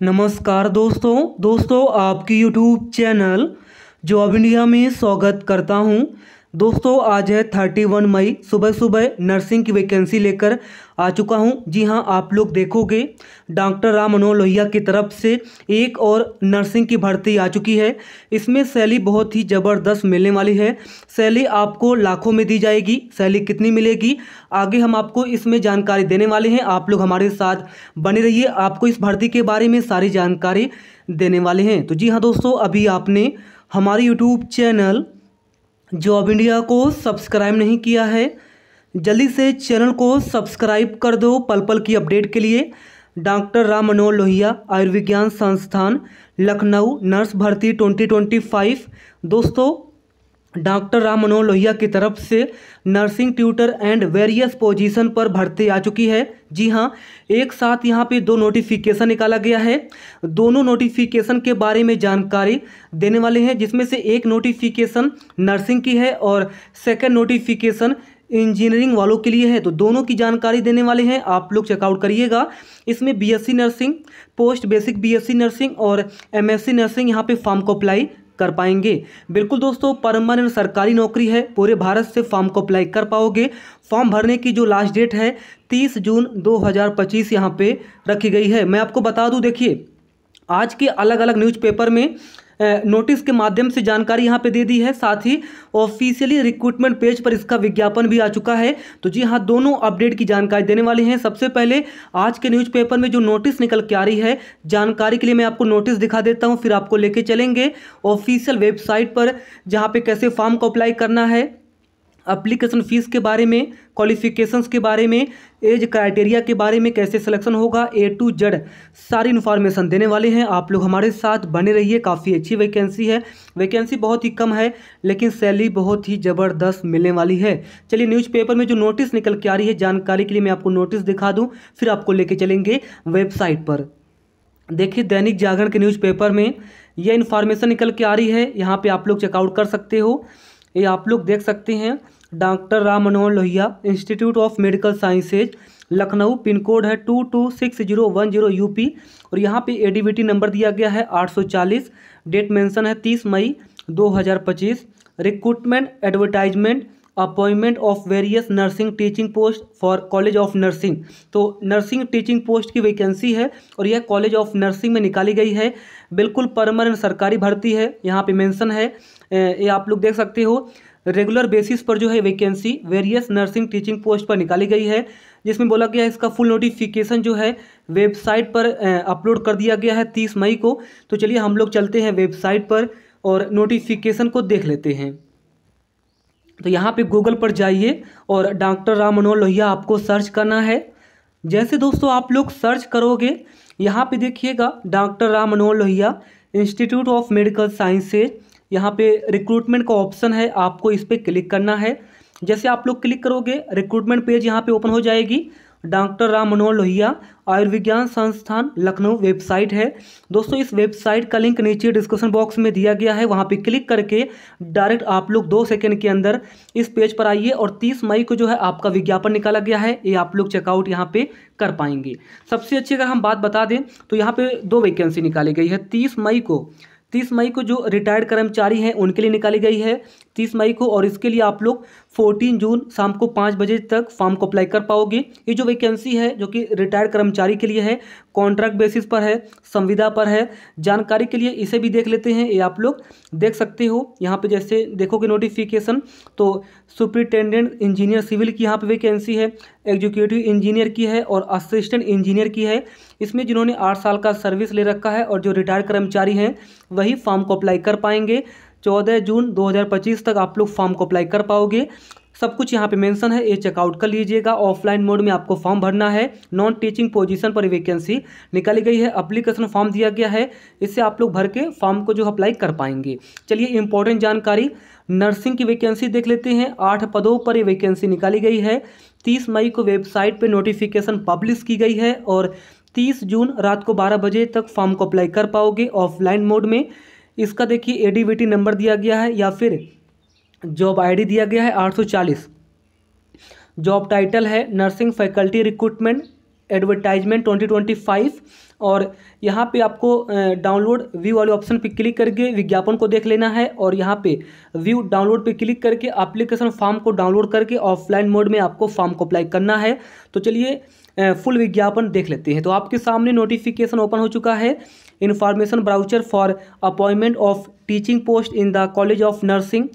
नमस्कार दोस्तों आपकी यूट्यूब चैनल जॉब इंडिया में स्वागत करता हूं। दोस्तों आज है 31 मई, सुबह सुबह नर्सिंग की वैकेंसी लेकर आ चुका हूं। जी हां, आप लोग देखोगे डॉक्टर राम मनोहर लोहिया की तरफ से एक और नर्सिंग की भर्ती आ चुकी है। इसमें सैलरी बहुत ही ज़बरदस्त मिलने वाली है। सैलरी आपको लाखों में दी जाएगी। सैलरी कितनी मिलेगी आगे हम आपको इसमें जानकारी देने वाले हैं। आप लोग हमारे साथ बने रहिए, आपको इस भर्ती के बारे में सारी जानकारी देने वाले हैं। तो जी हाँ दोस्तों, अभी आपने हमारे यूट्यूब चैनल जॉब इंडिया को सब्सक्राइब नहीं किया है, जल्दी से चैनल को सब्सक्राइब कर दो पल पल की अपडेट के लिए। डॉक्टर राम मनोहर लोहिया आयुर्विज्ञान संस्थान लखनऊ नर्स भर्ती 2025। दोस्तों डॉक्टर राम मनोहर लोहिया की तरफ से nursing tutor and various position पर भर्ती आ चुकी है। जी हाँ, एक साथ यहाँ पे दो नोटिफिकेशन निकाला गया है। दोनों नोटिफिकेशन के बारे में जानकारी देने वाले हैं, जिसमें से एक नोटिफिकेशन नर्सिंग की है और सेकंड नोटिफिकेशन इंजीनियरिंग वालों के लिए है। तो दोनों की जानकारी देने वाले हैं, आप लोग चेकआउट करिएगा। इसमें BSc nursing, post basic BSc nursing और एमएससी नर्सिंग यहाँ पे फॉर्म को अप्लाई कर पाएंगे। बिल्कुल दोस्तों, परमानेंट सरकारी नौकरी है, पूरे भारत से फॉर्म को अप्लाई कर पाओगे। फॉर्म भरने की जो लास्ट डेट है 30 जून 2025 यहाँ पे रखी गई है। मैं आपको बता दूं, देखिए आज के अलग अलग न्यूज़पेपर में नोटिस के माध्यम से जानकारी यहाँ पे दे दी है, साथ ही ऑफिशियली रिक्रूटमेंट पेज पर इसका विज्ञापन भी आ चुका है। तो जी हाँ, दोनों अपडेट की जानकारी देने वाले हैं। सबसे पहले आज के न्यूज़पेपर में जो नोटिस निकल के आ रही है, जानकारी के लिए मैं आपको नोटिस दिखा देता हूँ, फिर आपको लेके चलेंगे ऑफिशियल वेबसाइट पर, जहाँ पे कैसे फॉर्म को अप्लाई करना है, एप्लीकेशन फ़ीस के बारे में, क्वालिफिकेशंस के बारे में, एज क्राइटेरिया के बारे में, कैसे सिलेक्शन होगा, A to Z सारी इन्फॉर्मेशन देने वाले हैं। आप लोग हमारे साथ बने रहिए। काफ़ी अच्छी वैकेंसी है, वैकेंसी बहुत ही कम है लेकिन सैलरी बहुत ही ज़बरदस्त मिलने वाली है। चलिए न्यूज़पेपर में जो नोटिस निकल के आ रही है, जानकारी के लिए मैं आपको नोटिस दिखा दूँ, फिर आपको लेके चलेंगे वेबसाइट पर। देखिए दैनिक जागरण के न्यूज़पेपर में यह इन्फॉर्मेशन निकल के आ रही है, यहाँ पर आप लोग चेकआउट कर सकते हो। ये आप लोग देख सकते हैं, doctor Ram Manohar Lohia institute of medical sciences Lucknow, pin code है 226010 यूपी, और यहाँ पे एडीवीटी नंबर दिया गया है 840। डेट मेंशन है 30 मई 2025। Recruitment advertisement appointment of various nursing teaching post for college of nursing. तो नर्सिंग टीचिंग पोस्ट की वैकेंसी है और यह कॉलेज ऑफ नर्सिंग में निकाली गई है। बिल्कुल परमानेंट सरकारी भर्ती है, यहाँ पे मेंशन है, ये आप लोग देख सकते हो। रेगुलर बेसिस पर जो है vacancy various nursing teaching post पर निकाली गई है, जिसमें बोला गया है इसका फुल नोटिफिकेशन जो है वेबसाइट पर अपलोड कर दिया गया है 30 मई को। तो चलिए हम लोग चलते हैं वेबसाइट पर और नोटिफिकेशन को देख लेते हैं। तो यहाँ पे गूगल पर जाइए और डॉक्टर राम मनोहर लोहिया आपको सर्च करना है। जैसे दोस्तों आप लोग सर्च करोगे, यहाँ पे देखिएगा doctor Ram Manohar Lohia institute of medical sciences, यहाँ पे रिक्रूटमेंट का ऑप्शन है, आपको इस पर क्लिक करना है। जैसे आप लोग क्लिक करोगे रिक्रूटमेंट पेज यहाँ पे ओपन हो जाएगी। डॉक्टर राम मनोहर लोहिया आयुर्विज्ञान संस्थान लखनऊ वेबसाइट है। दोस्तों इस वेबसाइट का लिंक नीचे डिस्क्रिप्शन बॉक्स में दिया गया है, वहाँ पे क्लिक करके डायरेक्ट आप लोग 2 सेकंड के अंदर इस पेज पर आइए और 30 मई को जो है आपका विज्ञापन निकाला गया है, ये आप लोग चेकआउट यहाँ पे कर पाएंगे। सबसे अच्छी अगर हम बात बता दें तो यहाँ पे 2 वैकेंसी निकाली गई है 30 मई को जो रिटायर्ड कर्मचारी हैं उनके लिए निकाली गई है 30 मई को, और इसके लिए आप लोग 14 जून शाम को 5 बजे तक फॉर्म को अप्लाई कर पाओगे। ये जो वैकेंसी है जो कि रिटायर्ड कर्मचारी के लिए है, कॉन्ट्रैक्ट बेसिस पर है, संविदा पर है। जानकारी के लिए इसे भी देख लेते हैं, ये आप लोग देख सकते हो। यहाँ पे जैसे देखोगे नोटिफिकेशन तो सुपरिटेंडेंट इंजीनियर सिविल की यहाँ पे वैकेंसी है, एग्जीक्यूटिव इंजीनियर की है और असिस्टेंट इंजीनियर की है। इसमें जिन्होंने 8 साल का सर्विस ले रखा है और जो रिटायर्ड कर्मचारी हैं वही फॉर्म को अप्लाई कर पाएंगे। 14 जून 2025 तक आप लोग फॉर्म को अप्लाई कर पाओगे। सब कुछ यहाँ पे मेंशन है, ये चेकआउट कर लीजिएगा। ऑफलाइन मोड में आपको फॉर्म भरना है। नॉन टीचिंग पोजीशन पर वैकेंसी निकाली गई है, एप्लीकेशन फॉर्म दिया गया है, इससे आप लोग भर के फॉर्म को जो अप्लाई कर पाएंगे। चलिए इंपॉर्टेंट जानकारी नर्सिंग की वैकेंसी देख लेते हैं। 8 पदों पर ये वैकेंसी निकाली गई है। 30 मई को वेबसाइट पर नोटिफिकेशन पब्लिश की गई है और 30 जून रात को 12 बजे तक फॉर्म को अप्लाई कर पाओगे ऑफलाइन मोड में। इसका देखिए एडीवीटी नंबर दिया गया है या फिर जॉब आईडी दिया गया है 840। जॉब टाइटल है नर्सिंग फैकल्टी रिक्रूटमेंट एडवर्टाइजमेंट 2025। और यहाँ पे आपको डाउनलोड व्यू वाले ऑप्शन पे क्लिक करके विज्ञापन को देख लेना है और यहाँ पे व्यू डाउनलोड पे क्लिक करके एप्लीकेशन फॉर्म को डाउनलोड करके ऑफलाइन मोड में आपको फॉर्म को अप्लाई करना है। तो चलिए फुल विज्ञापन देख लेते हैं। तो आपके सामने नोटिफिकेशन ओपन हो चुका है, information brochure for appointment of teaching post in the college of nursing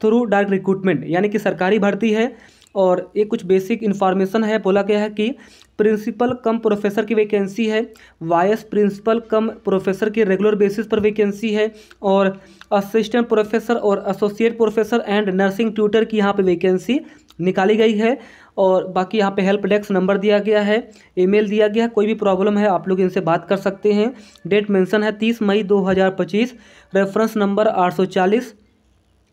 through direct recruitment, यानी कि सरकारी भर्ती है। और एक कुछ बेसिक इन्फॉर्मेशन है, बोला गया है कि प्रिंसिपल कम प्रोफेसर की वैकेंसी है, वाइस प्रिंसिपल कम प्रोफेसर की रेगुलर बेसिस पर वैकेंसी है, और असिस्टेंट प्रोफेसर और associate professor and nursing tutor की यहाँ पे वैकेंसी निकाली गई है। और बाकी यहाँ पे हेल्प डेस्क नंबर दिया गया है, ईमेल दिया गया है, कोई भी प्रॉब्लम है आप लोग इनसे बात कर सकते हैं। डेट मेंशन है 30 मई 2025, रेफरेंस नंबर 840,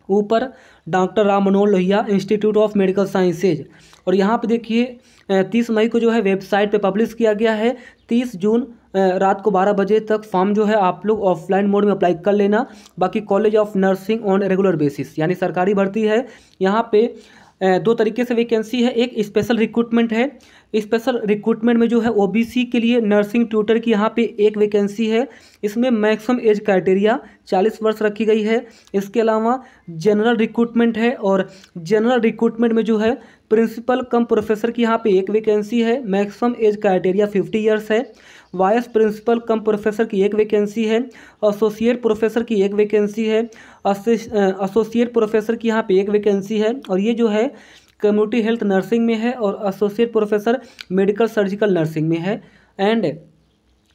ऊपर doctor Ram Manohar Lohia institute of medical sciences. और यहाँ पे देखिए 30 मई को जो है वेबसाइट पे पब्लिश किया गया है। 30 जून रात को 12 बजे तक फॉर्म जो है आप लोग ऑफलाइन मोड में अप्लाई कर लेना। बाकी college of nursing on regular basis, यानी सरकारी भर्ती है। यहाँ पे दो तरीके से वैकेंसी है, एक स्पेशल रिक्रूटमेंट है। स्पेशल रिक्रूटमेंट में जो है ओबीसी के लिए नर्सिंग ट्यूटर की यहाँ पे एक वैकेंसी है। इसमें मैक्सिमम एज क्राइटेरिया 40 वर्ष रखी गई है। इसके अलावा जनरल रिक्रूटमेंट है, और जनरल रिक्रूटमेंट में जो है प्रिंसिपल कम प्रोफेसर की यहाँ पे एक वैकेंसी है, मैक्सिमम एज क्राइटेरिया 50 ईयर्स है। वाइस प्रिंसिपल कम प्रोफेसर की एक वैकेंसी है, एसोसिएट प्रोफेसर की एक वैकेंसी है, एसोसिएट प्रोफेसर की यहाँ पे एक वैकेंसी है। और ये जो है कम्युनिटी हेल्थ नर्सिंग में है, और associate professor medical surgical nursing में है। एंड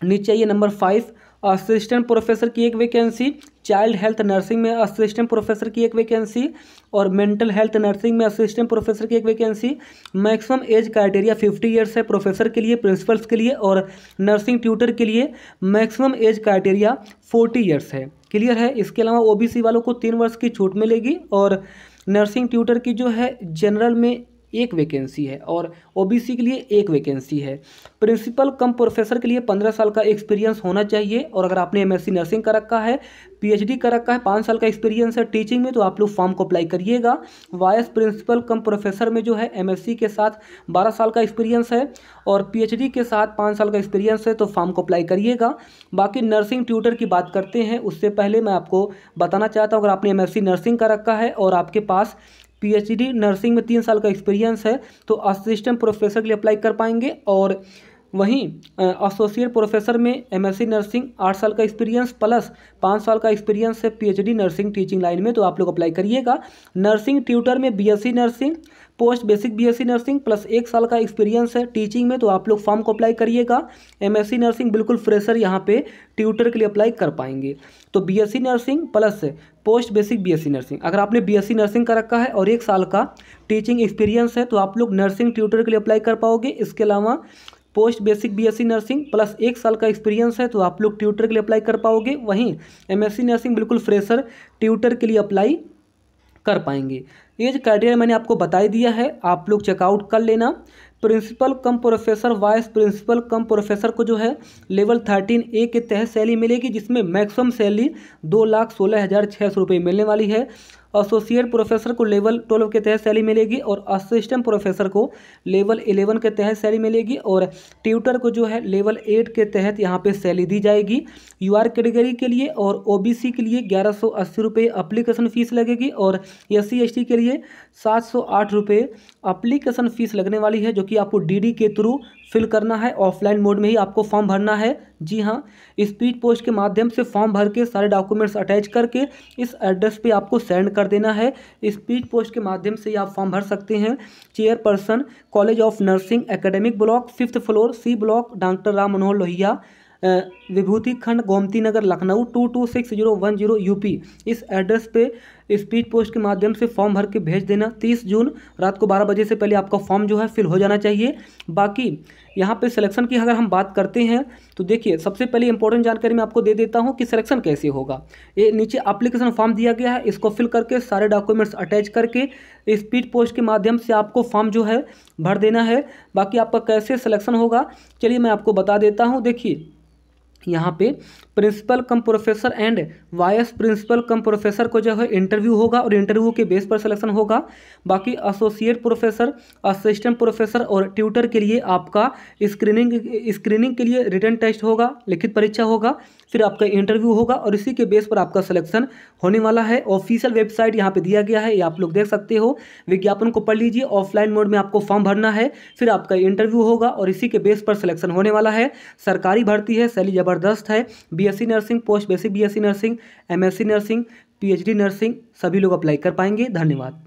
नीचे ये नंबर 5 असिस्टेंट प्रोफेसर की एक वैकेंसी, चाइल्ड हेल्थ नर्सिंग में असिस्टेंट प्रोफेसर की एक वैकेंसी, और मेंटल हेल्थ नर्सिंग में असिस्टेंट प्रोफेसर की एक vacancy. Maximum age criteria 50 years है प्रोफेसर के लिए, प्रिंसिपल्स के लिए, और नर्सिंग ट्यूटर के लिए मैक्सिमम एज क्राइटेरिया 40 ईयर्स है। क्लियर है। इसके अलावा ओबीसी वालों को 3 वर्ष की छूट मिलेगी, और नर्सिंग ट्यूटर की जो है जनरल में एक वैकेंसी है, और ओबीसी के लिए एक वैकेंसी है। प्रिंसिपल कम प्रोफेसर के लिए 15 साल का एक्सपीरियंस होना चाहिए, और अगर आपने एमएससी नर्सिंग कर रखा है, पीएचडी कर रखा है, 5 साल का एक्सपीरियंस है टीचिंग में, तो आप लोग फॉर्म को अप्लाई करिएगा। वाइस प्रिंसिपल कम प्रोफेसर में जो है एमएससी के साथ 12 साल का एक्सपीरियंस है, और पीएचडी के साथ 5 साल का एक्सपीरियंस है, तो फॉर्म को अप्लाई करिएगा। बाकी नर्सिंग ट्यूटर की बात करते हैं, उससे पहले मैं आपको बताना चाहता हूँ, अगर आपने एमएससी नर्सिंग कर रखा है और आपके पास पीएचडी नर्सिंग में 3 साल का एक्सपीरियंस है, तो असिस्टेंट प्रोफेसर के लिए अप्लाई कर पाएंगे। और वहीं एसोसिएट प्रोफेसर में एमएससी नर्सिंग 8 साल का एक्सपीरियंस प्लस 5 साल का एक्सपीरियंस है पीएचडी नर्सिंग टीचिंग लाइन में, तो आप लोग अप्लाई करिएगा। नर्सिंग ट्यूटर में BSc nursing, post basic BSc nursing plus 1 साल का एक्सपीरियंस है टीचिंग में, तो आप लोग फॉर्म को अप्लाई करिएगा। एमएससी नर्सिंग बिल्कुल फ्रेशर यहाँ पे ट्यूटर के लिए अप्लाई कर पाएंगे। तो BSc nursing plus post basic BSc nursing, अगर आपने बीएससी नर्सिंग का रखा है और 1 साल का टीचिंग एक्सपीरियंस है, तो आप लोग नर्सिंग ट्यूटर के लिए अप्लाई कर पाओगे। इसके अलावा post basic BSc nursing plus 1 साल का एक्सपीरियंस है, तो आप लोग ट्यूटर के लिए अप्लाई कर पाओगे। वहीं एमएससी नर्सिंग बिल्कुल फ्रेशर ट्यूटर के लिए अप्लाई कर पाएंगे। एज क्राइटेरिया मैंने आपको बता ही दिया है, आप लोग चेकआउट कर लेना। Principal cum professor, vice principal cum professor को जो है लेवल 13A के तहत सैलरी मिलेगी, जिसमें मैक्सिमम सैलरी 2,16,600 रुपये मिलने वाली है। एसोसिएट प्रोफेसर को लेवल 12 के तहत सैलरी मिलेगी, और असिस्टेंट प्रोफेसर को लेवल 11 के तहत सैलरी मिलेगी, और ट्यूटर को जो है लेवल 8 के तहत यहाँ पे सैलरी दी जाएगी। यूआर कैटेगरी के लिए और ओबीसी के लिए 1180 रुपये अप्लीकेशन फ़ीस लगेगी, और SC/ST के लिए 708 रुपये अप्लीकेशन फ़ीस लगने वाली है, जो कि आपको डीडी के थ्रू फिल करना है। ऑफलाइन मोड में ही आपको फॉर्म भरना है। जी हाँ, स्पीड पोस्ट के माध्यम से फॉर्म भर के सारे डॉक्यूमेंट्स अटैच करके इस एड्रेस पे आपको सेंड कर देना है। स्पीड पोस्ट के माध्यम से ही आप फॉर्म भर सकते हैं। Chairperson college of nursing academic block 5th floor C block, doctor Ram Manohar Lohia, Vibhuti Khand, Gomti Nagar, Lucknow 226010 UP. इस एड्रेस पे स्पीड पोस्ट के माध्यम से फॉर्म भर के भेज देना। 30 जून रात को 12 बजे से पहले आपका फॉर्म जो है फिल हो जाना चाहिए। बाकी यहाँ पे सिलेक्शन की अगर हम बात करते हैं, तो देखिए सबसे पहले इंपॉर्टेंट जानकारी मैं आपको दे देता हूँ कि सिलेक्शन कैसे होगा। ये नीचे एप्लीकेशन फॉर्म दिया गया है, इसको फिल करके सारे डॉक्यूमेंट्स अटैच करके स्पीड पोस्ट के माध्यम से आपको फॉर्म जो है भर देना है। बाकी आपका कैसे सिलेक्शन होगा, चलिए मैं आपको बता देता हूँ। देखिए यहाँ पे principal cum professor and vice principal cum professor को जो है इंटरव्यू होगा और इंटरव्यू के बेस पर सिलेक्शन होगा। बाकी एसोसिएट प्रोफेसर, असिस्टेंट प्रोफेसर और ट्यूटर के लिए आपका स्क्रीनिंग के लिए रिटन टेस्ट होगा, लिखित परीक्षा होगा, फिर आपका इंटरव्यू होगा और इसी के बेस पर आपका सिलेक्शन होने वाला है। ऑफिशियल वेबसाइट यहाँ पे दिया गया है, ये आप लोग देख सकते हो। विज्ञापन को पढ़ लीजिए। ऑफलाइन मोड में आपको फॉर्म भरना है, फिर आपका इंटरव्यू होगा और इसी के बेस पर सिलेक्शन होने वाला है। सरकारी भर्ती है, सैलरी जबरदस्त है। BSc nursing, post basic BSc nursing, MSc nursing, PhD nursing सभी लोग अप्लाई कर पाएंगे। धन्यवाद।